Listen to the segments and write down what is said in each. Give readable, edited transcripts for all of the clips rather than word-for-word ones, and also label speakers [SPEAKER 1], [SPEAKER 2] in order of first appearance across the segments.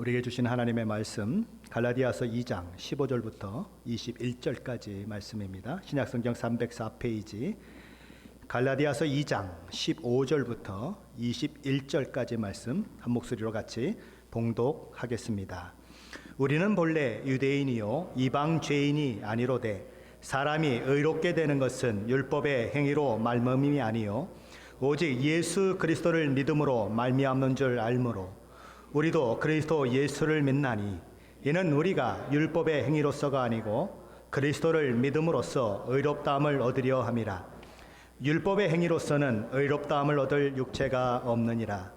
[SPEAKER 1] 우리에게 주신 하나님의 말씀 갈라디아서 2장 15절부터 21절까지 말씀입니다. 신약성경 304페이지 갈라디아서 2장 15절부터 21절까지 말씀 한 목소리로 같이 봉독하겠습니다. 우리는 본래 유대인이요 이방 죄인이 아니로되 사람이 의롭게 되는 것은 율법의 행위로 말미암음이 아니요 오직 예수 그리스도를 믿음으로 말미암는 줄 알므로 우리도 그리스도 예수를 믿나니 이는 우리가 율법의 행위로서가 아니고 그리스도를 믿음으로써 의롭다함을 얻으려 함이라. 율법의 행위로서는 의롭다함을 얻을 육체가 없느니라.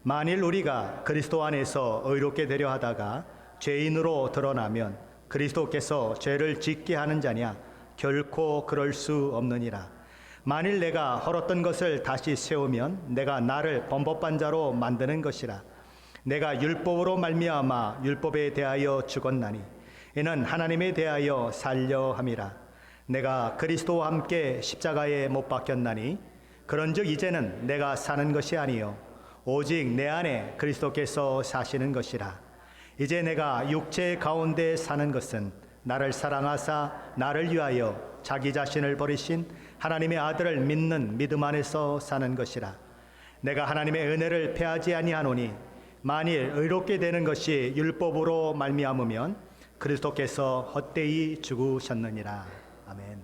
[SPEAKER 1] 만일 우리가 그리스도 안에서 의롭게 되려 하다가 죄인으로 드러나면 그리스도께서 죄를 짓게 하는 자냐? 결코 그럴 수 없느니라. 만일 내가 헐었던 것을 다시 세우면 내가 나를 범법한 자로 만드는 것이라. 내가 율법으로 말미암아 율법에 대하여 죽었나니 이는 하나님에 대하여 살려 함이라. 내가 그리스도와 함께 십자가에 못 박혔나니 그런즉 이제는 내가 사는 것이 아니요 오직 내 안에 그리스도께서 사시는 것이라. 이제 내가 육체 가운데 사는 것은 나를 사랑하사 나를 위하여 자기 자신을 버리신 하나님의 아들을 믿는 믿음 안에서 사는 것이라. 내가 하나님의 은혜를 패하지 아니하노니 만일 의롭게 되는 것이 율법으로 말미암으면 그리스도께서 헛되이 죽으셨느니라. 아멘.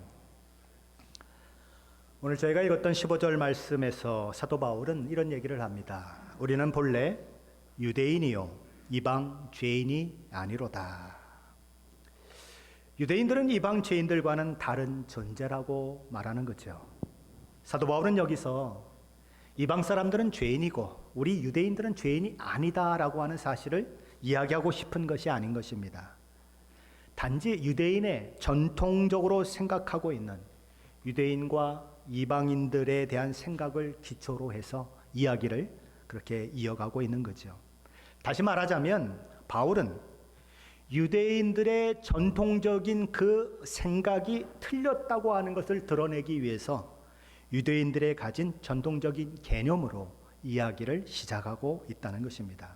[SPEAKER 1] 오늘 저희가 읽었던 15절 말씀에서 사도 바울은 이런 얘기를 합니다. 우리는 본래 유대인이요 이방 죄인이 아니로다. 유대인들은 이방 죄인들과는 다른 존재라고 말하는 거죠. 사도 바울은 여기서 이방 사람들은 죄인이고 우리 유대인들은 죄인이 아니다라고 하는 사실을 이야기하고 싶은 것이 아닌 것입니다. 단지 유대인의 전통적으로 생각하고 있는 유대인과 이방인들에 대한 생각을 기초로 해서 이야기를 그렇게 이어가고 있는 거죠. 다시 말하자면 바울은 유대인들의 전통적인 그 생각이 틀렸다고 하는 것을 드러내기 위해서 유대인들의 가진 전통적인 개념으로 이야기를 시작하고 있다는 것입니다.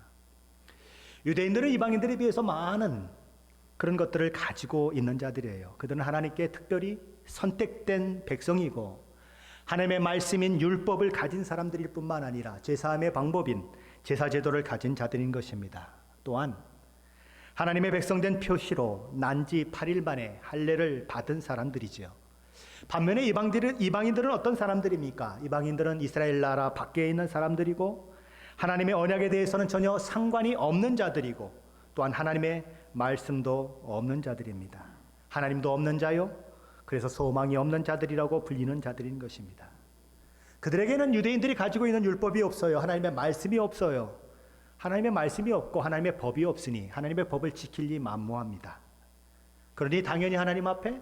[SPEAKER 1] 유대인들은 이방인들에 비해서 많은 그런 것들을 가지고 있는 자들이에요. 그들은 하나님께 특별히 선택된 백성이고 하나님의 말씀인 율법을 가진 사람들일 뿐만 아니라 제사함의 방법인 제사제도를 가진 자들인 것입니다. 또한 하나님의 백성된 표시로 난지 8일 만에 할례를 받은 사람들이죠. 반면에 이방인들은 어떤 사람들입니까? 이방인들은 이스라엘 나라 밖에 있는 사람들이고 하나님의 언약에 대해서는 전혀 상관이 없는 자들이고 또한 하나님의 말씀도 없는 자들입니다. 하나님도 없는 자요? 그래서 소망이 없는 자들이라고 불리는 자들인 것입니다. 그들에게는 유대인들이 가지고 있는 율법이 없어요. 하나님의 말씀이 없어요. 하나님의 말씀이 없고 하나님의 법이 없으니 하나님의 법을 지키리 만무합니다. 그러니 당연히 하나님 앞에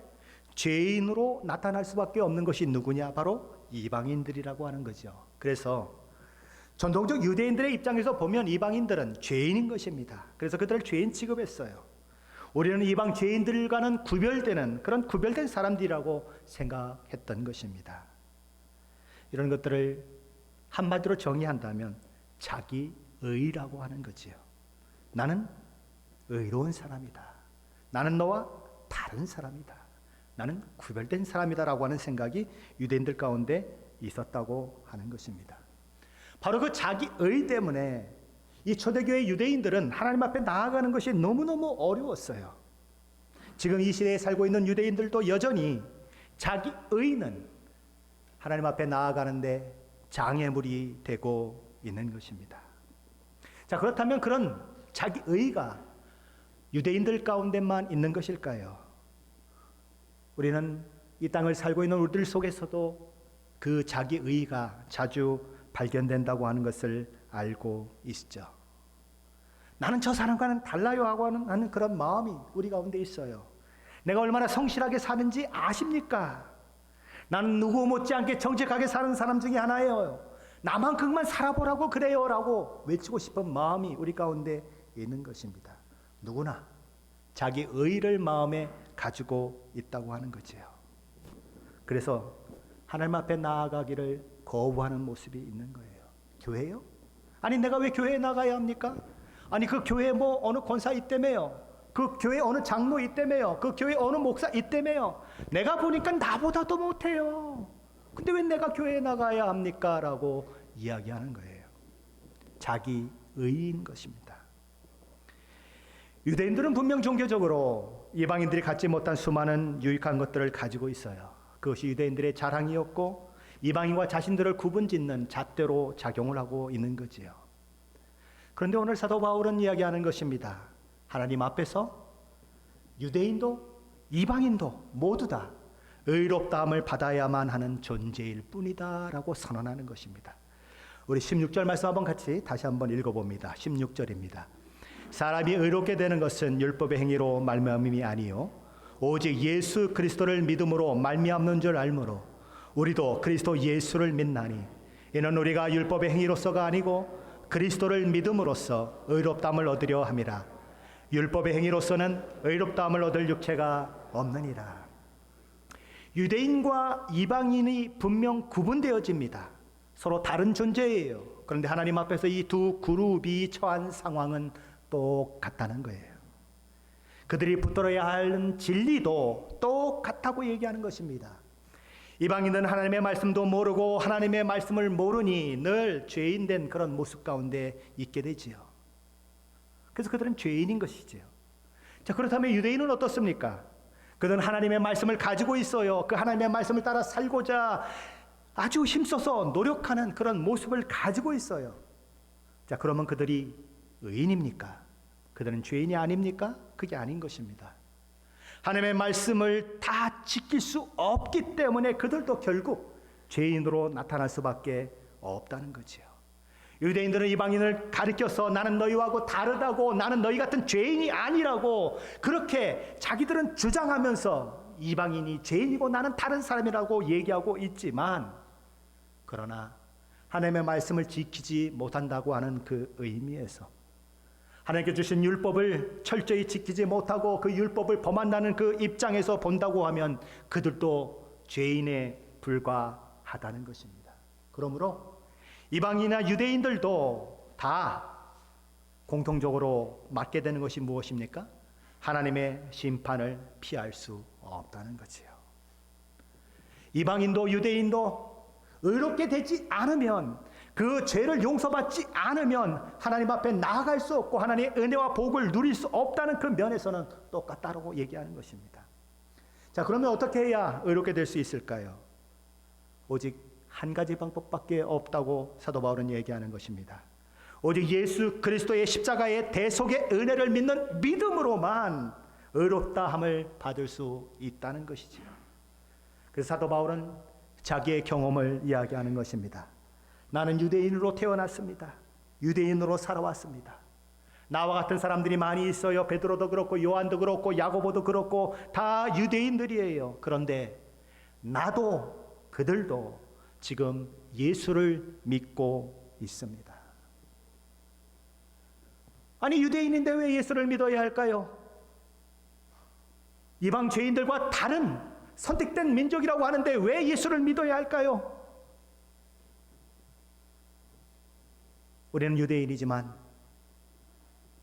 [SPEAKER 1] 죄인으로 나타날 수밖에 없는 것이 누구냐? 바로 이방인들이라고 하는 거죠. 그래서 전통적 유대인들의 입장에서 보면 이방인들은 죄인인 것입니다. 그래서 그들을 죄인 취급했어요. 우리는 이방 죄인들과는 구별되는 그런 구별된 사람들이라고 생각했던 것입니다. 이런 것들을 한마디로 정의한다면 자기의라고 하는 거지요. 나는 의로운 사람이다. 나는 너와 다른 사람이다. 나는 구별된 사람이다라고 하는 생각이 유대인들 가운데 있었다고 하는 것입니다. 바로 그 자기의 때문에 이 초대교회 유대인들은 하나님 앞에 나아가는 것이 너무너무 어려웠어요. 지금 이 시대에 살고 있는 유대인들도 여전히 자기의는 하나님 앞에 나아가는데 장애물이 되고 있는 것입니다. 자, 그렇다면 그런 자기의가 유대인들 가운데만 있는 것일까요? 우리는 이 땅을 살고 있는 우리들 속에서도 그 자기의가 자주 발견된다고 하는 것을 알고 있죠. 나는 저 사람과는 달라요 하고 하는 그런 마음이 우리 가운데 있어요. 내가 얼마나 성실하게 사는지 아십니까? 나는 누구 못지않게 정직하게 사는 사람 중에 하나예요. 나만큼만 살아보라고 그래요 라고 외치고 싶은 마음이 우리 가운데 있는 것입니다. 누구나 자기 의를 마음에 가지고 있다고 하는 거죠. 그래서 하나님 앞에 나아가기를 거부하는 모습이 있는 거예요. 교회요? 아니 내가 왜 교회에 나가야 합니까? 아니 그 교회에 뭐 어느 권사 있다며요. 그 교회 어느 장로 있다며요. 그 교회 어느 목사 있다며요. 내가 보니까 나보다도 못해요. 근데 왜 내가 교회에 나가야 합니까? 라고 이야기하는 거예요. 자기 의인 것입니다. 유대인들은 분명 종교적으로 이방인들이 갖지 못한 수많은 유익한 것들을 가지고 있어요. 그것이 유대인들의 자랑이었고 이방인과 자신들을 구분짓는 잣대로 작용을 하고 있는 거지요. 그런데 오늘 사도 바울은 이야기하는 것입니다. 하나님 앞에서 유대인도 이방인도 모두 다 의롭다함을 받아야만 하는 존재일 뿐이다 라고 선언하는 것입니다. 우리 16절 말씀 한번 같이 다시 한번 읽어봅니다. 16절입니다. 사람이 의롭게 되는 것은 율법의 행위로 말미암음이 아니요 오직 예수 그리스도를 믿음으로 말미암는 줄 알므로 우리도 그리스도 예수를 믿나니 이는 우리가 율법의 행위로서가 아니고 그리스도를 믿음으로써 의롭다함을 얻으려 함이라. 율법의 행위로서는 의롭다함을 얻을 육체가 없느니라. 유대인과 이방인이 분명 구분되어집니다. 서로 다른 존재예요. 그런데 하나님 앞에서 이 두 그룹이 처한 상황은 똑같다는 거예요. 그들이 붙들어야 하는 진리도 똑같다고 얘기하는 것입니다. 이방인은 하나님의 말씀도 모르고 하나님의 말씀을 모르니 늘 죄인된 그런 모습 가운데 있게 되지요. 그래서 그들은 죄인인 것이지요. 자, 그렇다면 유대인은 어떻습니까? 그들은 하나님의 말씀을 가지고 있어요. 그 하나님의 말씀을 따라 살고자 아주 힘써서 노력하는 그런 모습을 가지고 있어요. 자, 그러면 그들이 의인입니까? 그들은 죄인이 아닙니까? 그게 아닌 것입니다. 하나님의 말씀을 다 지킬 수 없기 때문에 그들도 결국 죄인으로 나타날 수밖에 없다는 거지요. 유대인들은 이방인을 가리켜서 나는 너희하고 다르다고, 나는 너희 같은 죄인이 아니라고 그렇게 자기들은 주장하면서 이방인이 죄인이고 나는 다른 사람이라고 얘기하고 있지만, 그러나 하나님의 말씀을 지키지 못한다고 하는 그 의미에서 하나님께 주신 율법을 철저히 지키지 못하고 그 율법을 범한다는 그 입장에서 본다고 하면 그들도 죄인에 불과하다는 것입니다. 그러므로 이방인이나 유대인들도 다 공통적으로 맞게 되는 것이 무엇입니까? 하나님의 심판을 피할 수 없다는 거지요. 이방인도 유대인도 의롭게 되지 않으면, 그 죄를 용서받지 않으면 하나님 앞에 나아갈 수 없고 하나님의 은혜와 복을 누릴 수 없다는 그 면에서는 똑같다고 얘기하는 것입니다. 자, 그러면 어떻게 해야 의롭게 될 수 있을까요? 오직 한 가지 방법밖에 없다고 사도 바울은 얘기하는 것입니다. 오직 예수 그리스도의 십자가의 대속의 은혜를 믿는 믿음으로만 의롭다함을 받을 수 있다는 것이지요. 그래서 사도 바울은 자기의 경험을 이야기하는 것입니다. 나는 유대인으로 태어났습니다. 유대인으로 살아왔습니다. 나와 같은 사람들이 많이 있어요. 베드로도 그렇고 요한도 그렇고 야고보도 그렇고 다 유대인들이에요. 그런데 나도 그들도 지금 예수를 믿고 있습니다. 아니, 유대인인데 왜 예수를 믿어야 할까요? 이방 죄인들과 다른 선택된 민족이라고 하는데 왜 예수를 믿어야 할까요? 우리는 유대인이지만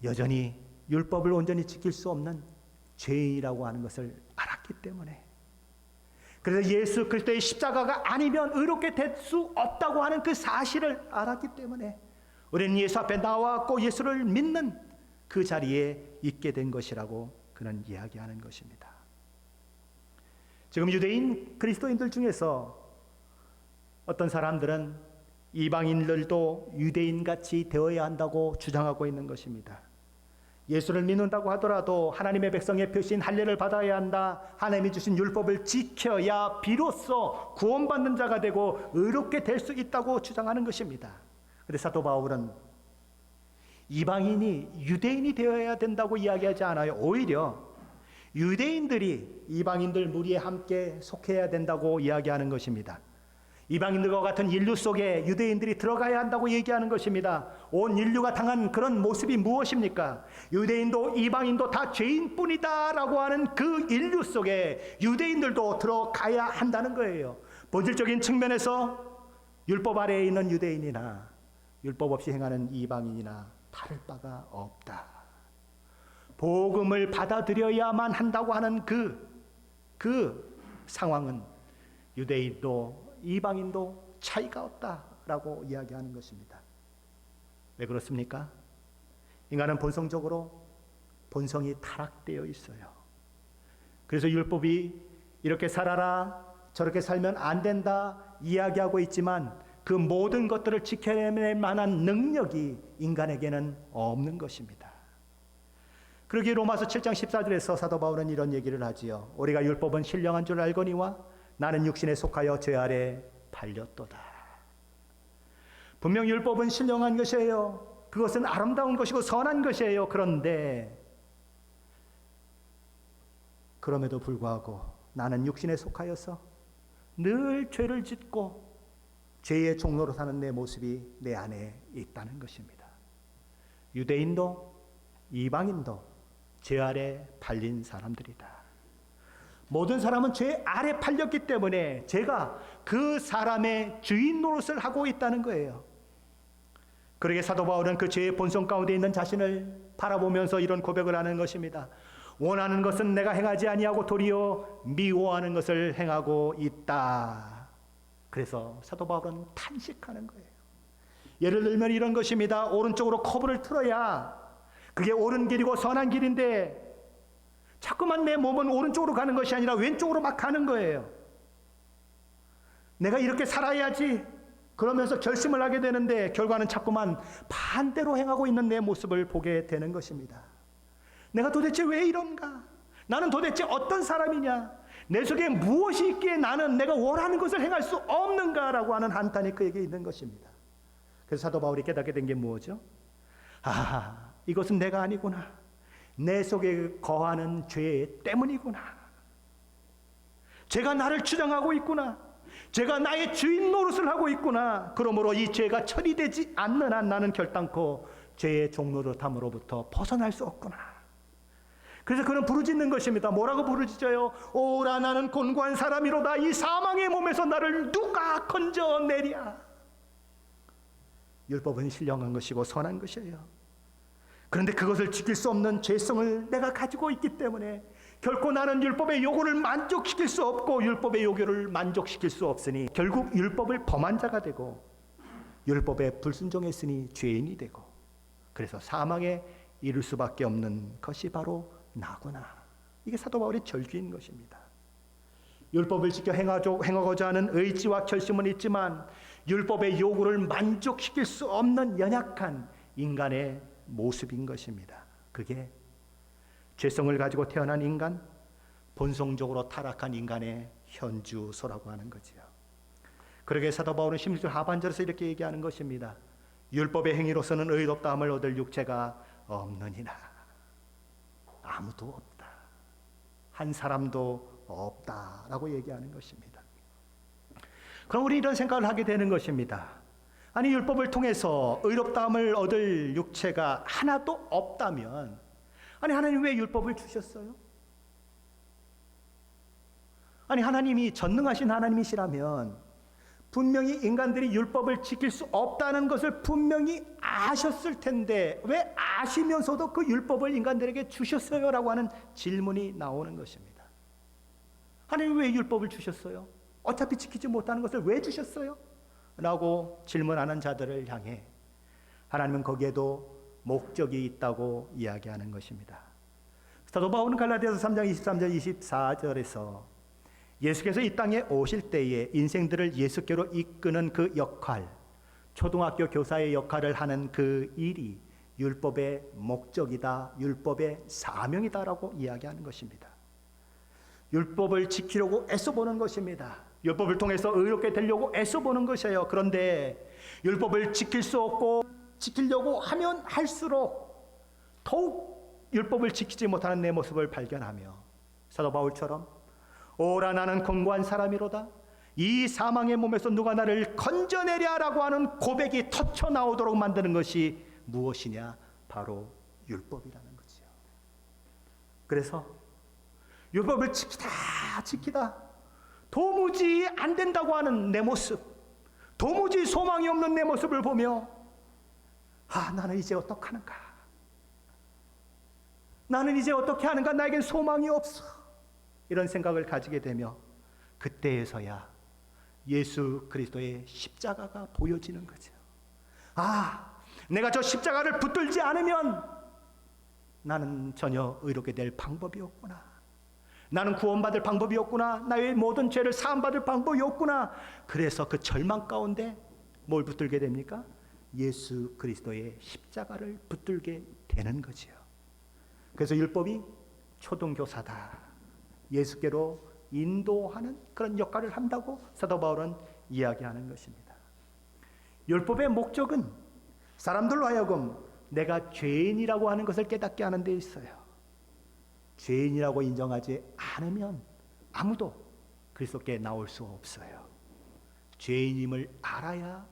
[SPEAKER 1] 여전히 율법을 온전히 지킬 수 없는 죄인이라고 하는 것을 알았기 때문에, 그래서 예수 그리스도의 십자가가 아니면 의롭게 될 수 없다고 하는 그 사실을 알았기 때문에 우리는 예수 앞에 나와서 예수를 믿는 그 자리에 있게 된 것이라고 그는 이야기하는 것입니다. 지금 유대인 그리스도인들 중에서 어떤 사람들은 이방인들도 유대인같이 되어야 한다고 주장하고 있는 것입니다. 예수를 믿는다고 하더라도 하나님의 백성의 표신 할례를 받아야 한다. 하나님이 주신 율법을 지켜야 비로소 구원받는 자가 되고 의롭게 될 수 있다고 주장하는 것입니다. 그런데 사도 바울은 이방인이 유대인이 되어야 된다고 이야기하지 않아요. 오히려 유대인들이 이방인들 무리에 함께 속해야 된다고 이야기하는 것입니다. 이방인들과 같은 인류 속에 유대인들이 들어가야 한다고 얘기하는 것입니다. 온 인류가 당한 그런 모습이 무엇입니까? 유대인도 이방인도 다 죄인뿐이다 라고 하는 그 인류 속에 유대인들도 들어가야 한다는 거예요. 본질적인 측면에서 율법 아래에 있는 유대인이나 율법 없이 행하는 이방인이나 다를 바가 없다. 복음을 받아들여야만 한다고 하는 그 상황은 유대인도 이방인도 차이가 없다라고 이야기하는 것입니다. 왜 그렇습니까? 인간은 본성이 타락되어 있어요. 그래서 율법이 이렇게 살아라, 저렇게 살면 안 된다 이야기하고 있지만 그 모든 것들을 지켜낼 만한 능력이 인간에게는 없는 것입니다. 그러기에 로마서 7장 14절에서 사도 바울은 이런 얘기를 하지요. 우리가 율법은 신령한 줄 알거니와 나는 육신에 속하여 죄 아래 팔렸도다. 분명 율법은 신령한 것이에요. 그것은 아름다운 것이고 선한 것이에요. 그럼에도 불구하고 나는 육신에 속하여서 늘 죄를 짓고 죄의 종로로 사는 내 모습이 내 안에 있다는 것입니다. 유대인도 이방인도 죄 아래 팔린 사람들이다. 모든 사람은 죄 아래 팔렸기 때문에 제가 그 사람의 주인 노릇을 하고 있다는 거예요. 그러게 사도 바울은 그 죄의 본성 가운데 있는 자신을 바라보면서 이런 고백을 하는 것입니다. 원하는 것은 내가 행하지 아니하고 도리어 미워하는 것을 행하고 있다. 그래서 사도 바울은 탄식하는 거예요. 예를 들면 이런 것입니다. 오른쪽으로 커브를 틀어야 그게 옳은 길이고 선한 길인데 자꾸만 내 몸은 오른쪽으로 가는 것이 아니라 왼쪽으로 막 가는 거예요. 내가 이렇게 살아야지 그러면서 결심을 하게 되는데 결과는 자꾸만 반대로 행하고 있는 내 모습을 보게 되는 것입니다. 내가 도대체 왜 이런가? 나는 도대체 어떤 사람이냐? 내 속에 무엇이 있기에 나는 내가 원하는 것을 행할 수 없는가라고 하는 한탄이 그에게 있는 것입니다. 그래서 사도 바울이 깨닫게 된 게 무엇이죠? 이것은 내가 아니구나. 내 속에 거하는 죄 때문이구나. 죄가 나를 주장하고 있구나. 죄가 나의 주인 노릇을 하고 있구나. 그러므로 이 죄가 처리되지 않는 한 나는 결단코 죄의 종노릇함으로부터 벗어날 수 없구나. 그래서 그는 부르짖는 것입니다. 뭐라고 부르짖어요? 오라 나는 곤고한 사람이로다. 이 사망의 몸에서 나를 누가 건져내랴. 율법은 신령한 것이고 선한 것이에요. 그런데 그것을 지킬 수 없는 죄성을 내가 가지고 있기 때문에 결코 나는 율법의 요구를 만족시킬 수 없고 율법의 요구를 만족시킬 수 없으니 결국 율법을 범한 자가 되고 율법에 불순종했으니 죄인이 되고 그래서 사망에 이를 수밖에 없는 것이 바로 나구나. 이게 사도 바울의 절규인 것입니다. 율법을 지켜 행하고자 하는 의지와 결심은 있지만 율법의 요구를 만족시킬 수 없는 연약한 인간의 모습인 것입니다. 그게 죄성을 가지고 태어난 인간, 본성적으로 타락한 인간의 현주소라고 하는 거지요. 그러게 사도 바울은 16절 하반절에서 이렇게 얘기하는 것입니다. 율법의 행위로서는 의롭다함을 얻을 육체가 없느니라. 아무도 없다. 한 사람도 없다라고 얘기하는 것입니다. 그럼 우리 이런 생각을 하게 되는 것입니다. 아니 율법을 통해서 의롭다함을 얻을 육체가 하나도 없다면 아니 하나님 왜 율법을 주셨어요? 아니 하나님이 전능하신 하나님이시라면 분명히 인간들이 율법을 지킬 수 없다는 것을 분명히 아셨을 텐데 왜 아시면서도 그 율법을 인간들에게 주셨어요? 라고 하는 질문이 나오는 것입니다. 하나님 왜 율법을 주셨어요? 어차피 지키지 못하는 것을 왜 주셨어요? 라고 질문하는 자들을 향해 하나님은 거기에도 목적이 있다고 이야기하는 것입니다. 사도 바울은 갈라디아서 3장 23절 24절에서 예수께서 이 땅에 오실 때에 인생들을 예수께로 이끄는 그 역할, 초등학교 교사의 역할을 하는 그 일이 율법의 목적이다, 율법의 사명이다라고 이야기하는 것입니다. 율법을 지키려고 애써보는 것입니다. 율법을 통해서 의롭게 되려고 애써보는 것이에요. 그런데 율법을 지킬 수 없고 지키려고 하면 할수록 더욱 율법을 지키지 못하는 내 모습을 발견하며 사도 바울처럼 오라 나는 곤고한 사람이로다. 이 사망의 몸에서 누가 나를 건져내랴라고 하는 고백이 터쳐 나오도록 만드는 것이 무엇이냐? 바로 율법이라는 거지요. 그래서 율법을 지키다 도무지 안 된다고 하는 내 모습, 도무지 소망이 없는 내 모습을 보며 나는 이제 어떡하는가? 나는 이제 어떻게 하는가? 나에겐 소망이 없어. 이런 생각을 가지게 되며 그때에서야 예수 그리스도의 십자가가 보여지는 거죠. 내가 저 십자가를 붙들지 않으면 나는 전혀 의롭게 될 방법이 없구나. 나는 구원받을 방법이 없구나. 나의 모든 죄를 사함받을 방법이 없구나. 그래서 그 절망 가운데 뭘 붙들게 됩니까? 예수 그리스도의 십자가를 붙들게 되는 거지요. 그래서 율법이 초등교사다. 예수께로 인도하는 그런 역할을 한다고 사도 바울은 이야기하는 것입니다. 율법의 목적은 사람들로 하여금 내가 죄인이라고 하는 것을 깨닫게 하는 데 있어요. 죄인이라고 인정하지 않으면 아무도 그리스도께 나올 수 없어요. 죄인임을 알아야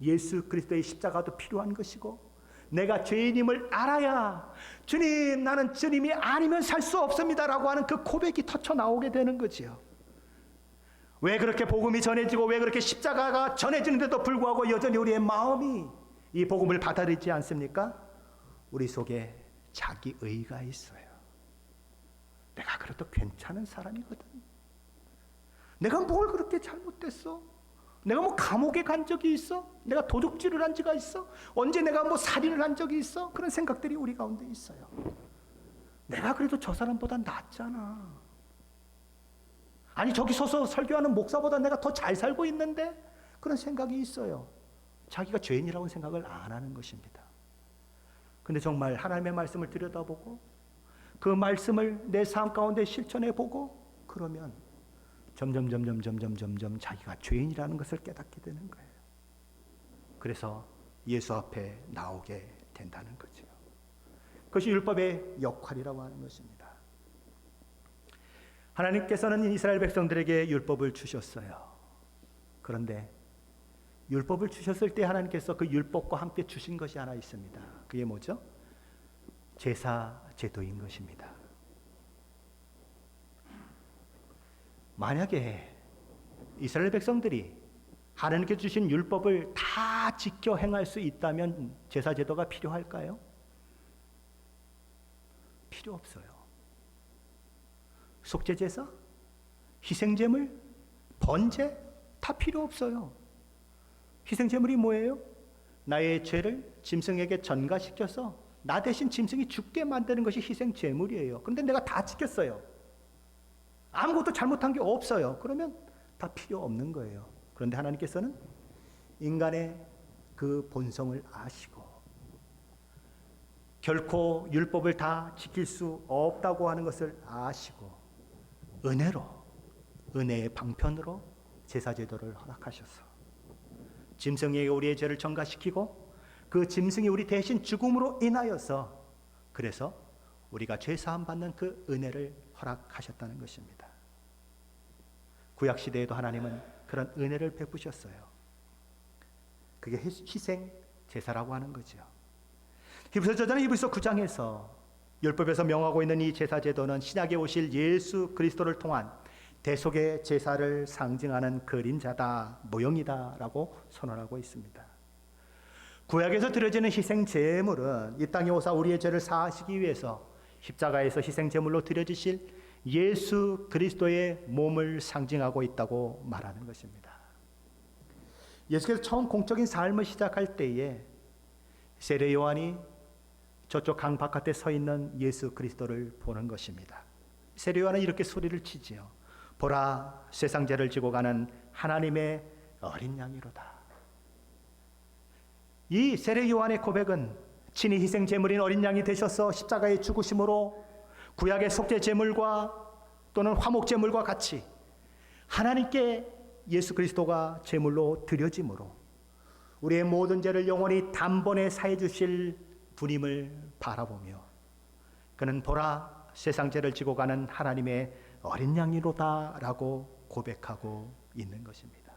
[SPEAKER 1] 예수 그리스도의 십자가도 필요한 것이고, 내가 죄인임을 알아야 주님, 나는 주님이 아니면 살 수 없습니다 라고 하는 그 고백이 터쳐 나오게 되는 거지요. 왜 그렇게 복음이 전해지고 왜 그렇게 십자가가 전해지는데도 불구하고 여전히 우리의 마음이 이 복음을 받아들이지 않습니까? 우리 속에 자기의가 있어요. 내가 그래도 괜찮은 사람이거든. 내가 뭘 그렇게 잘못됐어? 내가 뭐 감옥에 간 적이 있어? 내가 도둑질을 한 적이 있어? 언제 내가 뭐 살인을 한 적이 있어? 그런 생각들이 우리 가운데 있어요. 내가 그래도 저 사람보다 낫잖아. 아니, 저기 서서 설교하는 목사보다 내가 더 잘 살고 있는데? 그런 생각이 있어요. 자기가 죄인이라고 생각을 안 하는 것입니다. 근데 정말 하나님의 말씀을 들여다보고 그 말씀을 내 삶 가운데 실천해 보고 그러면 점점 자기가 죄인이라는 것을 깨닫게 되는 거예요. 그래서 예수 앞에 나오게 된다는 거죠. 그것이 율법의 역할이라고 하는 것입니다. 하나님께서는 이스라엘 백성들에게 율법을 주셨어요. 그런데 율법을 주셨을 때 하나님께서 그 율법과 함께 주신 것이 하나 있습니다. 그게 뭐죠? 제사 제도인 것입니다. 만약에 이스라엘 백성들이 하나님께 주신 율법을 다 지켜 행할 수 있다면 제사 제도가 필요할까요? 필요 없어요. 속죄제사, 희생제물, 번제 다 필요 없어요. 희생제물이 뭐예요? 나의 죄를 짐승에게 전가시켜서 나 대신 짐승이 죽게 만드는 것이 희생제물이에요. 그런데 내가 다 지켰어요. 아무것도 잘못한 게 없어요. 그러면 다 필요 없는 거예요. 그런데 하나님께서는 인간의 그 본성을 아시고 결코 율법을 다 지킬 수 없다고 하는 것을 아시고 은혜의 방편으로 제사제도를 허락하셔서 짐승에게 우리의 죄를 전가시키고 그 짐승이 우리 대신 죽음으로 인하여서 그래서 우리가 죄사함 받는 그 은혜를 허락하셨다는 것입니다. 구약시대에도 하나님은 그런 은혜를 베푸셨어요. 그게 희생 제사라고 하는 거죠. 히브리서 9장에서 율법에서 명하고 있는 이 제사 제도는 신약에 오실 예수 그리스도를 통한 대속의 제사를 상징하는 그림자다, 모형이다라고 선언하고 있습니다. 구약에서 드려지는 희생 제물은 이 땅에 오사 우리의 죄를 사하시기 위해서 십자가에서 희생 제물로 드려지실 예수 그리스도의 몸을 상징하고 있다고 말하는 것입니다. 예수께서 처음 공적인 삶을 시작할 때에 세례 요한이 저쪽 강 바깥에 서 있는 예수 그리스도를 보는 것입니다. 세례 요한은 이렇게 소리를 치지요. 보라, 세상 죄를 지고 가는 하나님의 어린 양이로다. 이 세례 요한의 고백은 친히 희생 제물인 어린 양이 되셔서 십자가의 죽으심으로 구약의 속죄 제물과 또는 화목 제물과 같이 하나님께 예수 그리스도가 제물로 드려짐으로 우리의 모든 죄를 영원히 단번에 사해 주실 분임을 바라보며 그는 보라, 세상 죄를 지고 가는 하나님의 어린 양이로다라고 고백하고 있는 것입니다.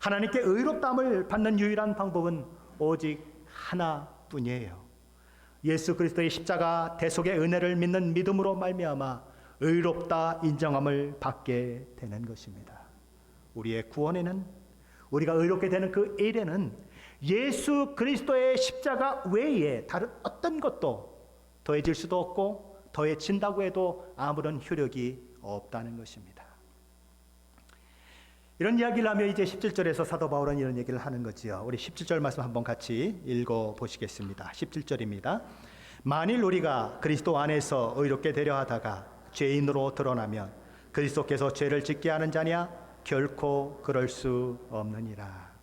[SPEAKER 1] 하나님께 의롭다함을 받는 유일한 방법은 오직 하나뿐이에요. 예수 그리스도의 십자가 대속의 은혜를 믿는 믿음으로 말미암아 의롭다 인정함을 받게 되는 것입니다. 우리의 구원에는, 우리가 의롭게 되는 그 일에는 예수 그리스도의 십자가 외에 다른 어떤 것도 더해질 수도 없고 더해진다고 해도 아무런 효력이 없다는 것입니다. 이런 이야기를 하며 이제 17절에서 사도 바울은 이런 얘기를 하는 거지요. 우리 17절 말씀 한번 같이 읽어 보시겠습니다. 17절입니다. 만일 우리가 그리스도 안에서 의롭게 되려 하다가 죄인으로 드러나면 그리스도께서 죄를 짓게 하는 자냐? 결코 그럴 수 없느니라.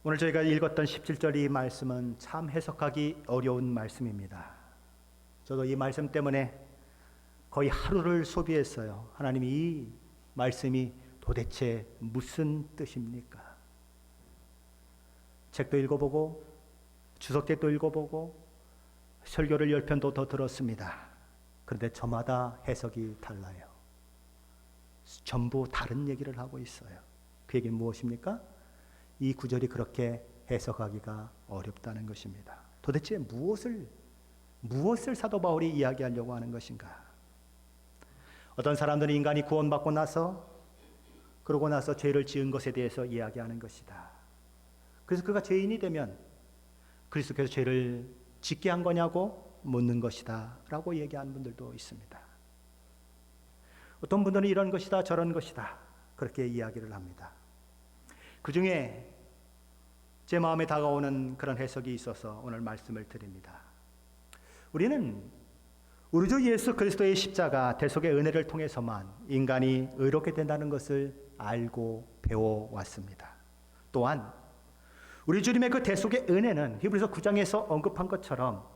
[SPEAKER 1] 오늘 저희가 읽었던 17절 이 말씀은 참 해석하기 어려운 말씀입니다. 저도 이 말씀 때문에 거의 하루를 소비했어요. 하나님이 이 말씀이 도대체 무슨 뜻입니까? 책도 읽어보고 주석책도 읽어보고 설교를 10편도 더 들었습니다. 그런데 저마다 해석이 달라요. 전부 다른 얘기를 하고 있어요. 그 얘기는 무엇입니까? 이 구절이 그렇게 해석하기가 어렵다는 것입니다. 도대체 무엇을 사도 바울이 이야기하려고 하는 것인가? 어떤 사람들은 인간이 구원받고 나서 그러고 나서 죄를 지은 것에 대해서 이야기하는 것이다. 그래서 그가 죄인이 되면 그리스도께서 죄를 짓게 한 거냐고 묻는 것이다 라고 얘기하는 분들도 있습니다. 어떤 분들은 이런 것이다 저런 것이다 그렇게 이야기를 합니다. 그 중에 제 마음에 다가오는 그런 해석이 있어서 오늘 말씀을 드립니다. 우리는 우리 주 예수 그리스도의 십자가 대속의 은혜를 통해서만 인간이 의롭게 된다는 것을 알고 배워왔습니다. 또한 우리 주님의 그 대속의 은혜는 히브리서 9장에서 언급한 것처럼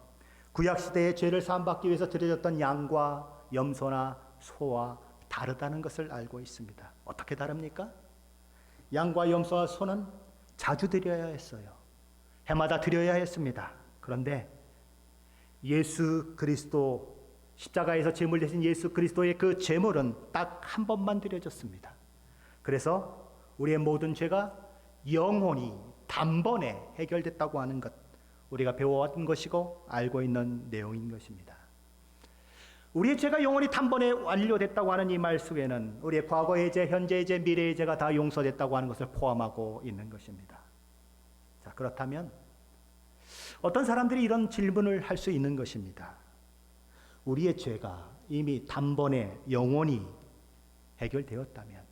[SPEAKER 1] 구약시대의 죄를 사함받기 위해서 드려졌던 양과 염소나 소와 다르다는 것을 알고 있습니다. 어떻게 다릅니까? 양과 염소와 소는 자주 드려야 했어요. 해마다 드려야 했습니다. 그런데 예수 그리스도 십자가에서 제물 대신 예수 그리스도의 그 제물은 딱 한 번만 드려졌습니다. 그래서 우리의 모든 죄가 영원히 단번에 해결됐다고 하는 것, 우리가 배워왔던 것이고 알고 있는 내용인 것입니다. 우리의 죄가 영원히 단번에 완료됐다고 하는 이 말 속에는 우리의 과거의 죄, 현재의 죄, 미래의 죄가 다 용서됐다고 하는 것을 포함하고 있는 것입니다. 자, 그렇다면 어떤 사람들이 이런 질문을 할 수 있는 것입니다. 우리의 죄가 이미 단번에 영원히 해결되었다면,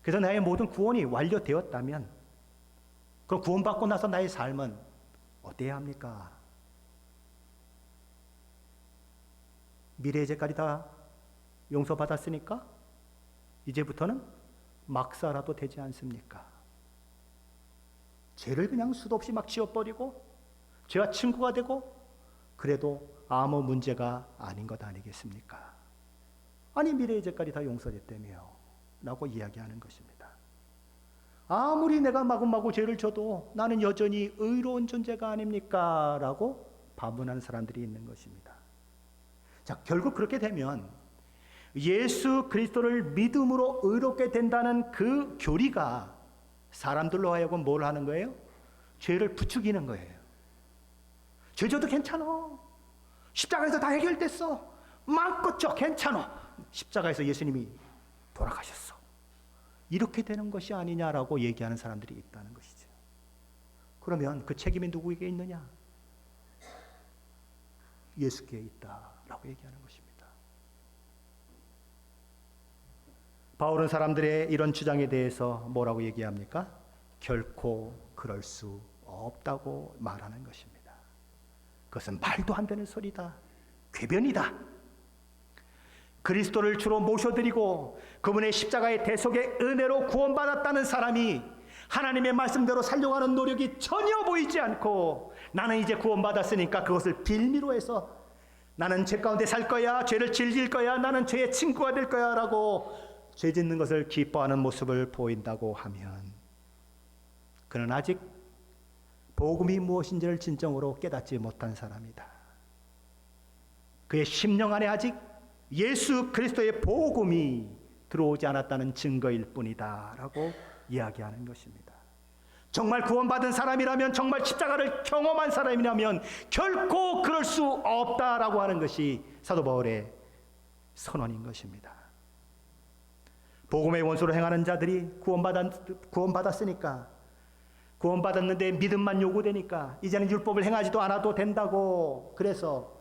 [SPEAKER 1] 그래서 나의 모든 구원이 완료되었다면, 그럼 구원받고 나서 나의 삶은 어때야 합니까? 미래의 죄까지 다 용서받았으니까 이제부터는 막 살아도 되지 않습니까? 죄를 그냥 수도 없이 막 지워버리고 죄와 친구가 되고 그래도 아무 문제가 아닌 것 아니겠습니까? 아니 미래의 죄까지 다 용서됐다며 라고 이야기하는 것입니다. 아무리 내가 마구마구 죄를 져도 나는 여전히 의로운 존재가 아닙니까? 라고 반문하는 사람들이 있는 것입니다. 자, 결국 그렇게 되면 예수 그리스도를 믿음으로 의롭게 된다는 그 교리가 사람들로 하여금 뭘 하는 거예요? 죄를 부추기는 거예요. 죄 져도 괜찮아. 십자가에서 다 해결됐어. 마음껏 져 괜찮아. 십자가에서 예수님이 돌아가셨어. 이렇게 되는 것이 아니냐라고 얘기하는 사람들이 있다는 것이죠. 그러면 그 책임이 누구에게 있느냐? 예수께 있다라고 얘기하는 것입니다. 바울은 사람들의 이런 주장에 대해서 뭐라고 얘기합니까? 결코 그럴 수 없다고 말하는 것입니다. 그것은 말도 안 되는 소리다. 궤변이다. 그리스도를 주로 모셔드리고 그분의 십자가의 대속의 은혜로 구원받았다는 사람이 하나님의 말씀대로 살려고 하는 노력이 전혀 보이지 않고 나는 이제 구원받았으니까 그것을 빌미로 해서 나는 죄 가운데 살 거야, 죄를 즐길 거야, 나는 죄의 친구가 될 거야 라고 죄 짓는 것을 기뻐하는 모습을 보인다고 하면 그는 아직 복음이 무엇인지를 진정으로 깨닫지 못한 사람이다. 그의 심령 안에 아직 예수 그리스도의 복음이 들어오지 않았다는 증거일 뿐이다 라고 이야기하는 것입니다. 정말 구원받은 사람이라면, 정말 십자가를 경험한 사람이라면 결코 그럴 수 없다라고 하는 것이 사도 바울의 선언인 것입니다. 복음의 원수로 행하는 자들이 구원받았으니까, 구원받았는데 믿음만 요구되니까 이제는 율법을 행하지도 않아도 된다고, 그래서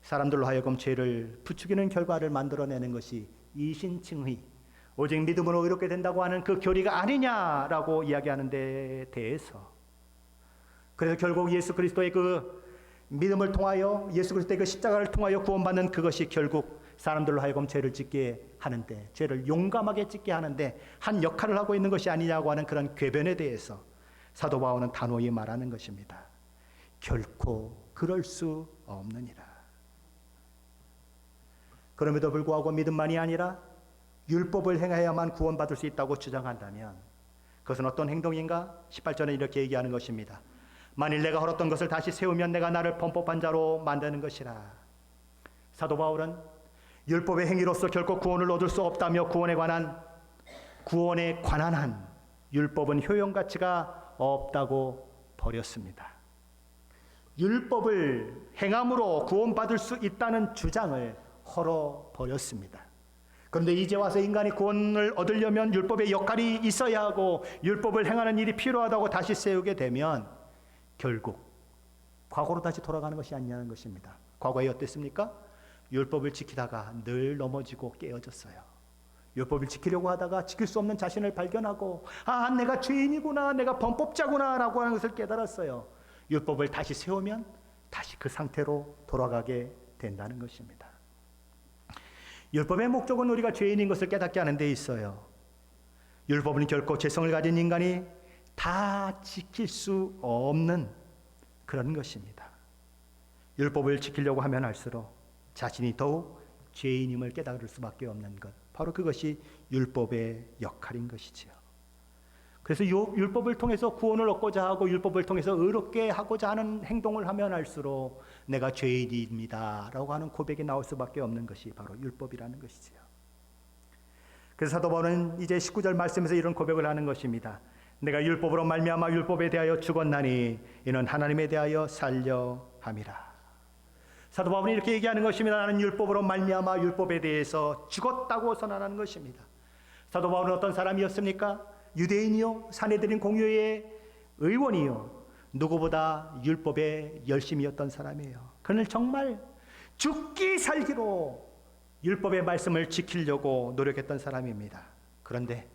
[SPEAKER 1] 사람들로 하여금 죄를 부추기는 결과를 만들어내는 것이 이신칭의, 오직 믿음으로 의롭게 된다고 하는 그 교리가 아니냐라고 이야기하는 데 대해서, 그래서 결국 예수 그리스도의 그 믿음을 통하여, 예수 그리스도의 그 십자가를 통하여 구원받는 그것이 결국 사람들로 하여금 죄를 짓게 하는데, 죄를 용감하게 짓게 하는데 한 역할을 하고 있는 것이 아니냐고 하는 그런 궤변에 대해서 사도 바울은 단호히 말하는 것입니다. 결코 그럴 수 없느니라. 그럼에도 불구하고 믿음만이 아니라 율법을 행해야만 구원받을 수 있다고 주장한다면 그것은 어떤 행동인가? 18절에 이렇게 얘기하는 것입니다. 만일 내가 헐었던 것을 다시 세우면 내가 나를 범법한 자로 만드는 것이라. 사도 바울은 율법의 행위로서 결코 구원을 얻을 수 없다며 구원에 관한 한 율법은 효용가치가 없다고 버렸습니다. 율법을 행함으로 구원받을 수 있다는 주장을 헐어버렸습니다. 그런데 이제 와서 인간이 구원을 얻으려면 율법의 역할이 있어야 하고 율법을 행하는 일이 필요하다고 다시 세우게 되면 결국 과거로 다시 돌아가는 것이 아니냐는 것입니다. 과거에 어땠습니까? 율법을 지키다가 늘 넘어지고 깨어졌어요. 율법을 지키려고 하다가 지킬 수 없는 자신을 발견하고, 내가 죄인이구나, 내가 범법자구나 라고 하는 것을 깨달았어요. 율법을 다시 세우면 다시 그 상태로 돌아가게 된다는 것입니다. 율법의 목적은 우리가 죄인인 것을 깨닫게 하는 데 있어요. 율법은 결코 죄성을 가진 인간이 다 지킬 수 없는 그런 것입니다. 율법을 지키려고 하면 할수록 자신이 더욱 죄인임을 깨달을 수밖에 없는 것, 바로 그것이 율법의 역할인 것이지요. 그래서 율법을 통해서 구원을 얻고자 하고 율법을 통해서 의롭게 하고자 하는 행동을 하면 할수록 내가 죄인입니다 라고 하는 고백이 나올 수밖에 없는 것이 바로 율법이라는 것이지요. 그래서 사도 바울은 이제 19절 말씀에서 이런 고백을 하는 것입니다. 내가 율법으로 말미암아 율법에 대하여 죽었나니 이는 하나님에 대하여 살려 함이라. 사도 바울이 이렇게 얘기하는 것입니다. 나는 율법으로 말미암아 율법에 대해서 죽었다고 선언하는 것입니다. 사도 바울은 어떤 사람이었습니까? 유대인이요, 산헤드린 공회의 의원이요, 누구보다 율법에 열심이었던 사람이에요. 그는 정말 죽기 살기로 율법의 말씀을 지키려고 노력했던 사람입니다. 그런데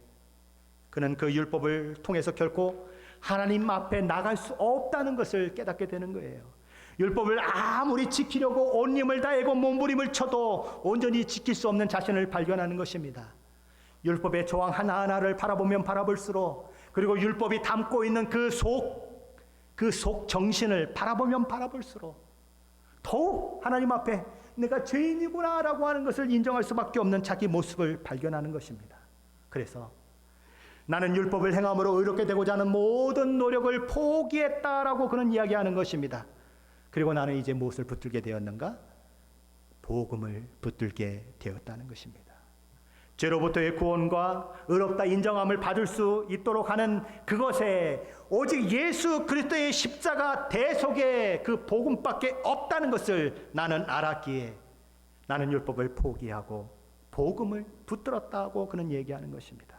[SPEAKER 1] 그는 그 율법을 통해서 결코 하나님 앞에 나갈 수 없다는 것을 깨닫게 되는 거예요. 율법을 아무리 지키려고 온 힘을 다하고 몸부림을 쳐도 온전히 지킬 수 없는 자신을 발견하는 것입니다. 율법의 조항 하나하나를 바라보면 바라볼수록, 그리고 율법이 담고 있는 그 속 정신을 바라보면 바라볼수록 더욱 하나님 앞에 내가 죄인이구나 라고 하는 것을 인정할 수밖에 없는 자기 모습을 발견하는 것입니다. 그래서 나는 율법을 행함으로 의롭게 되고자 하는 모든 노력을 포기했다라고 그는 이야기하는 것입니다. 그리고 나는 이제 무엇을 붙들게 되었는가? 복음을 붙들게 되었다는 것입니다. 죄로부터의 구원과 의롭다 인정함을 받을 수 있도록 하는 그것에 오직 예수 그리스도의 십자가 대속의 그 복음밖에 없다는 것을 나는 알았기에 나는 율법을 포기하고 복음을 붙들었다고 그는 얘기하는 것입니다.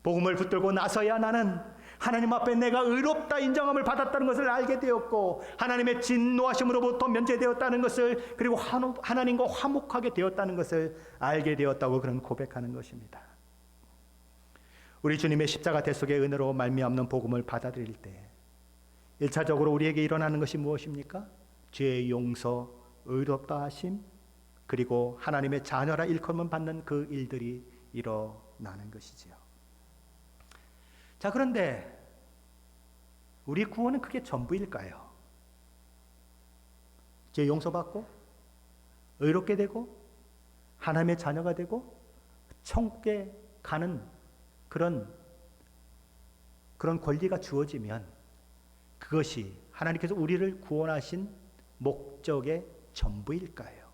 [SPEAKER 1] 복음을 붙들고 나서야 나는 하나님 앞에 내가 의롭다 인정함을 받았다는 것을 알게 되었고, 하나님의 진노하심으로부터 면제되었다는 것을, 그리고 하나님과 화목하게 되었다는 것을 알게 되었다고 그는 고백하는 것입니다. 우리 주님의 십자가 대속의 은혜로 말미암는 복음을 받아들일 때 1차적으로 우리에게 일어나는 것이 무엇입니까? 죄의 용서, 의롭다 하심, 그리고 하나님의 자녀라 일컬음 받는 그 일들이 일어나는 것이지요. 자, 그런데 우리 구원은 그게 전부일까요? 죄 용서받고 의롭게 되고 하나님의 자녀가 되고 천국에 가는 그런 권리가 주어지면 그것이 하나님께서 우리를 구원하신 목적의 전부일까요?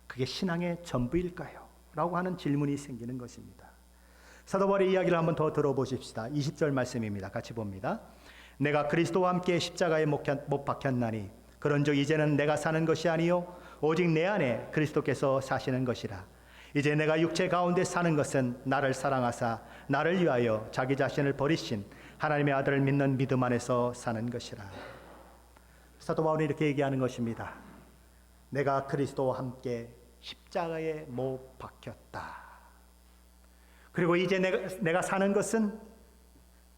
[SPEAKER 1] 그게 신앙의 전부일까요? 라고 하는 질문이 생기는 것입니다. 사도 바울의 이야기를 한번 더 들어보십시다. 20절 말씀입니다. 같이 봅니다. 내가 그리스도와 함께 십자가에 못 박혔나니 그런즉 이제는 내가 사는 것이 아니요 오직 내 안에 그리스도께서 사시는 것이라. 이제 내가 육체 가운데 사는 것은 나를 사랑하사 나를 위하여 자기 자신을 버리신 하나님의 아들을 믿는 믿음 안에서 사는 것이라. 사도 바울이 이렇게 얘기하는 것입니다. 내가 그리스도와 함께 십자가에 못 박혔다. 그리고 이제 내가 사는 것은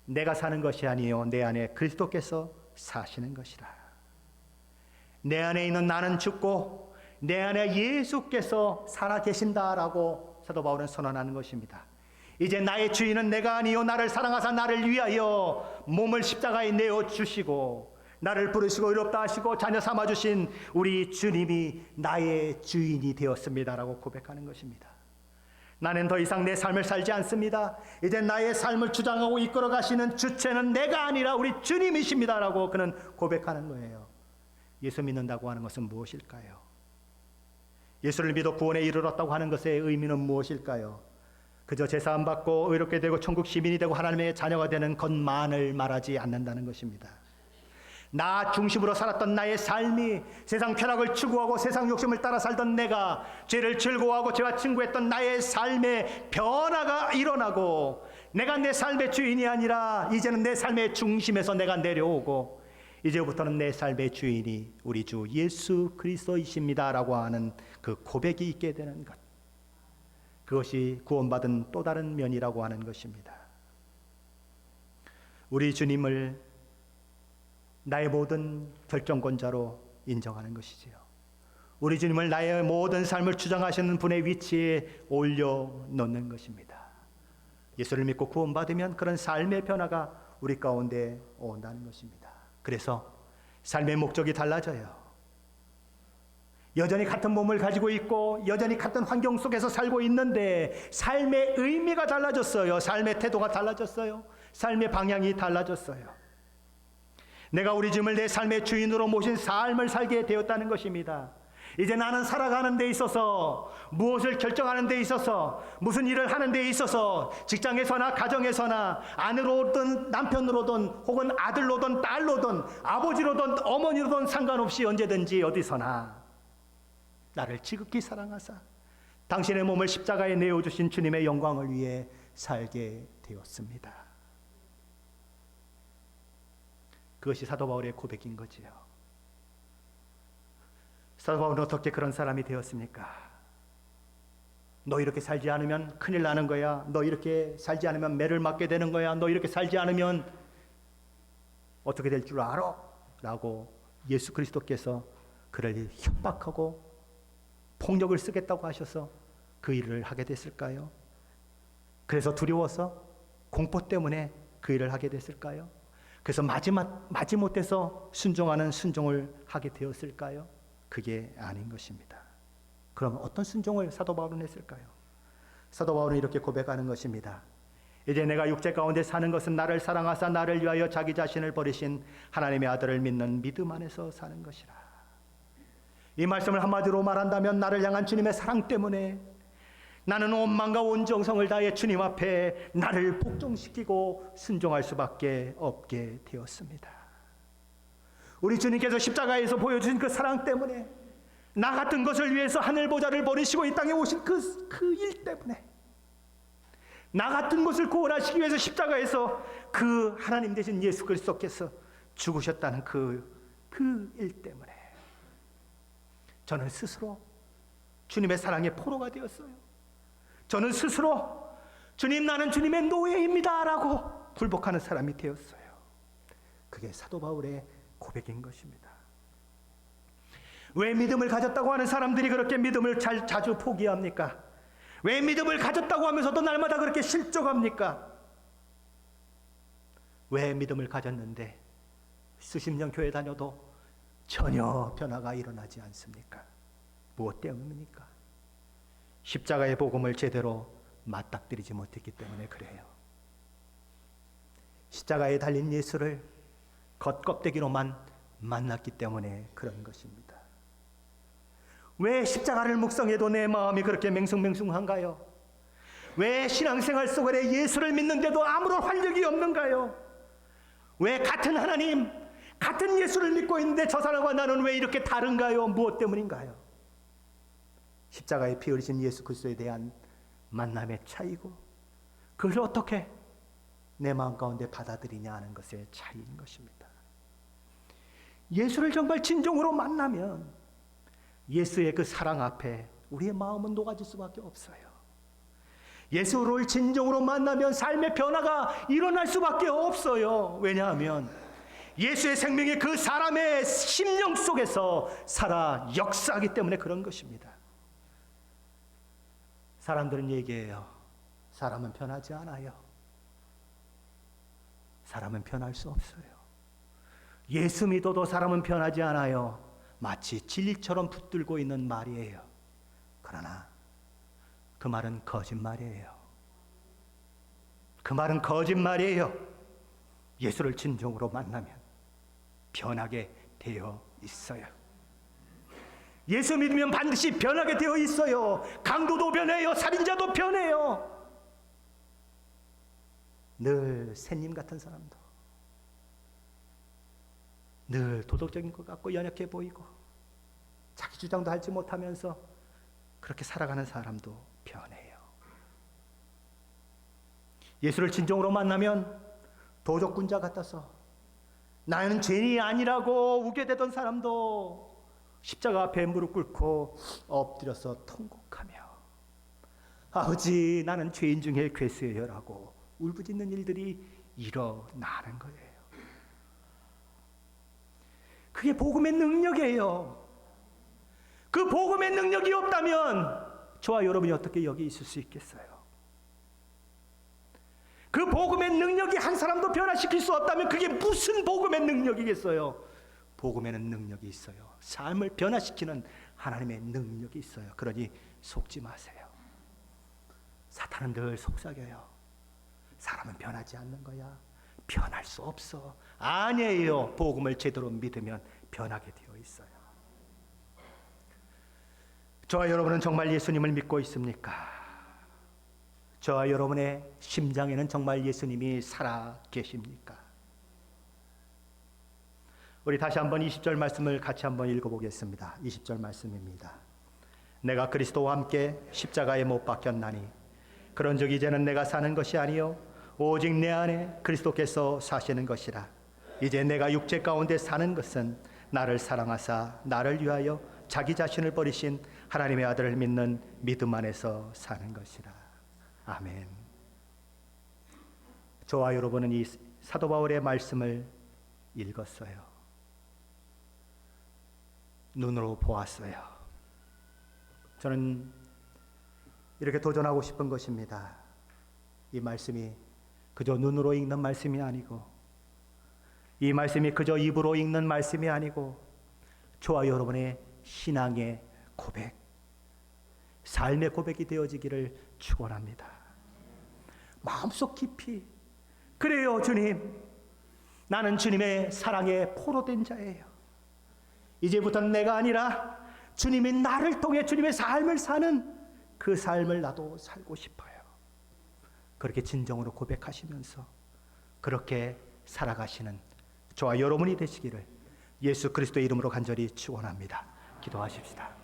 [SPEAKER 1] 내가 사는 것이 아니요 내 안에 그리스도께서 사시는 것이라. 내 안에 있는 나는 죽고 내 안에 예수께서 살아 계신다라고 사도 바울은 선언하는 것입니다. 이제 나의 주인은 내가 아니요 나를 사랑하사 나를 위하여 몸을 십자가에 내어주시고 나를 부르시고 의롭다 하시고 자녀 삼아주신 우리 주님이 나의 주인이 되었습니다라고 고백하는 것입니다. 나는 더 이상 내 삶을 살지 않습니다. 이제 나의 삶을 주장하고 이끌어 가시는 주체는 내가 아니라 우리 주님이십니다라고 그는 고백하는 거예요. 예수 믿는다고 하는 것은 무엇일까요? 예수를 믿어 구원에 이르렀다고 하는 것의 의미는 무엇일까요? 그저 제사함 받고 의롭게 되고 천국 시민이 되고 하나님의 자녀가 되는 것만을 말하지 않는다는 것입니다. 나 중심으로 살았던 나의 삶이 세상 쾌락을 추구하고 세상 욕심을 따라 살던 내가 죄를 즐거워하고 죄와 친구했던 나의 삶에 변화가 일어나고 내가 내 삶의 주인이 아니라 이제는 내 삶의 중심에서 내가 내려오고 이제부터는 내 삶의 주인이 우리 주 예수 그리스도이십니다라고 하는 그 고백이 있게 되는 것, 그것이 구원받은 또 다른 면이라고 하는 것입니다. 우리 주님을 나의 모든 결정권자로 인정하는 것이지요. 우리 주님을 나의 모든 삶을 주장하시는 분의 위치에 올려놓는 것입니다. 예수를 믿고 구원받으면 그런 삶의 변화가 우리 가운데 온다는 것입니다. 그래서 삶의 목적이 달라져요. 여전히 같은 몸을 가지고 있고 여전히 같은 환경 속에서 살고 있는데 삶의 의미가 달라졌어요. 삶의 태도가 달라졌어요. 삶의 방향이 달라졌어요. 내가 우리 주님을 내 삶의 주인으로 모신 삶을 살게 되었다는 것입니다. 이제 나는 살아가는 데 있어서 무엇을 결정하는 데 있어서 무슨 일을 하는 데 있어서 직장에서나 가정에서나 아내로든 남편으로든 혹은 아들로든 딸로든 아버지로든 어머니로든 상관없이 언제든지 어디서나 나를 지극히 사랑하사 당신의 몸을 십자가에 내어주신 주님의 영광을 위해 살게 되었습니다. 그것이 사도 바울의 고백인 거지요. 사도 바울은 어떻게 그런 사람이 되었습니까? 너 이렇게 살지 않으면 큰일 나는 거야. 너 이렇게 살지 않으면 매를 맞게 되는 거야. 너 이렇게 살지 않으면 어떻게 될 줄 알아? 라고 예수 그리스도께서 그를 협박하고 폭력을 쓰겠다고 하셔서 그 일을 하게 됐을까요? 그래서 두려워서 공포 때문에 그 일을 하게 됐을까요? 그래서 마지못해서 순종하는 순종을 하게 되었을까요? 그게 아닌 것입니다. 그럼 어떤 순종을 사도 바울은 했을까요? 사도 바울은 이렇게 고백하는 것입니다. 이제 내가 육체 가운데 사는 것은 나를 사랑하사 나를 위하여 자기 자신을 버리신 하나님의 아들을 믿는 믿음 안에서 사는 것이라. 이 말씀을 한마디로 말한다면 나를 향한 주님의 사랑 때문에 나는 온 마음과 온 정성을 다해 주님 앞에 나를 복종시키고 순종할 수밖에 없게 되었습니다. 우리 주님께서 십자가에서 보여주신 그 사랑 때문에 나 같은 것을 위해서 하늘 보좌를 버리시고 이 땅에 오신 그 일 때문에 나 같은 것을 구원하시기 위해서 십자가에서 그 하나님 되신 예수 그리스도께서 죽으셨다는 그 일 때문에 저는 스스로 주님의 사랑의 포로가 되었어요. 저는 스스로 주님 나는 주님의 노예입니다 라고 굴복하는 사람이 되었어요. 그게 사도 바울의 고백인 것입니다. 왜 믿음을 가졌다고 하는 사람들이 그렇게 믿음을 자주 포기합니까? 왜 믿음을 가졌다고 하면서도 날마다 그렇게 실족합니까? 왜 믿음을 가졌는데 수십 년 교회 다녀도 전혀 변화가 일어나지 않습니까? 무엇 때문입니까? 십자가의 복음을 제대로 맞닥뜨리지 못했기 때문에 그래요. 십자가에 달린 예수를 겉껍데기로만 만났기 때문에 그런 것입니다. 왜 십자가를 묵상해도 내 마음이 그렇게 맹숭맹숭한가요? 왜 신앙생활 속에 예수를 믿는데도 아무런 활력이 없는가요? 왜 같은 하나님, 같은 예수를 믿고 있는데 저 사람과 나는 왜 이렇게 다른가요? 무엇 때문인가요? 십자가에 피 흘리신 예수 그리스도에 대한 만남의 차이고, 그걸 어떻게 내 마음 가운데 받아들이냐 하는 것의 차이인 것입니다. 예수를 정말 진정으로 만나면 예수의 그 사랑 앞에 우리의 마음은 녹아질 수밖에 없어요. 예수를 진정으로 만나면 삶의 변화가 일어날 수밖에 없어요. 왜냐하면 예수의 생명이 그 사람의 심령 속에서 살아 역사하기 때문에 그런 것입니다. 사람들은 얘기해요. 사람은 변하지 않아요. 사람은 변할 수 없어요. 예수 믿어도 사람은 변하지 않아요. 마치 진리처럼 붙들고 있는 말이에요. 그러나 그 말은 거짓말이에요. 그 말은 거짓말이에요. 예수를 진정으로 만나면 변하게 되어 있어요. 예수 믿으면 반드시 변하게 되어 있어요. 강도도 변해요. 살인자도 변해요. 늘 새님 같은 사람도, 늘 도덕적인 것 같고 연약해 보이고 자기 주장도 하지 못하면서 그렇게 살아가는 사람도 변해요. 예수를 진정으로 만나면 도적군자 같아서 나는 죄인이 아니라고 우겨대던 사람도 십자가 앞에 무릎 꿇고 엎드려서 통곡하며 아버지 나는 죄인 중에 괴수예요라고 울부짖는 일들이 일어나는 거예요. 그게 복음의 능력이에요. 그 복음의 능력이 없다면 저와 여러분이 어떻게 여기 있을 수 있겠어요? 그 복음의 능력이 한 사람도 변화시킬 수 없다면 그게 무슨 복음의 능력이겠어요? 복음에는 능력이 있어요. 삶을 변화시키는 하나님의 능력이 있어요. 그러니 속지 마세요. 사탄은 늘 속삭여요. 사람은 변하지 않는 거야. 변할 수 없어. 아니에요. 복음을 제대로 믿으면 변하게 되어 있어요. 저와 여러분은 정말 예수님을 믿고 있습니까? 저와 여러분의 심장에는 정말 예수님이 살아 계십니까? 우리 다시 한번 20절 말씀을 같이 한번 읽어보겠습니다. 20절 말씀입니다. 내가 그리스도와 함께 십자가에 못 박혔나니 그런즉 이제는 내가 사는 것이 아니요 오직 내 안에 그리스도께서 사시는 것이라. 이제 내가 육체 가운데 사는 것은 나를 사랑하사 나를 위하여 자기 자신을 버리신 하나님의 아들을 믿는 믿음 안에서 사는 것이라. 아멘. 저와 여러분은 이 사도 바울의 말씀을 읽었어요. 눈으로 보았어요. 저는 이렇게 도전하고 싶은 것입니다. 이 말씀이 그저 눈으로 읽는 말씀이 아니고, 이 말씀이 그저 입으로 읽는 말씀이 아니고, 저와 여러분의 신앙의 고백, 삶의 고백이 되어지기를 축원합니다. 마음속 깊이, 그래요 주님, 나는 주님의 사랑에 포로된 자예요. 이제부터는 내가 아니라 주님이 나를 통해 주님의 삶을 사는 그 삶을 나도 살고 싶어요. 그렇게 진정으로 고백하시면서 그렇게 살아가시는 저와 여러분이 되시기를 예수 그리스도의 이름으로 간절히 축원합니다. 기도하십시다.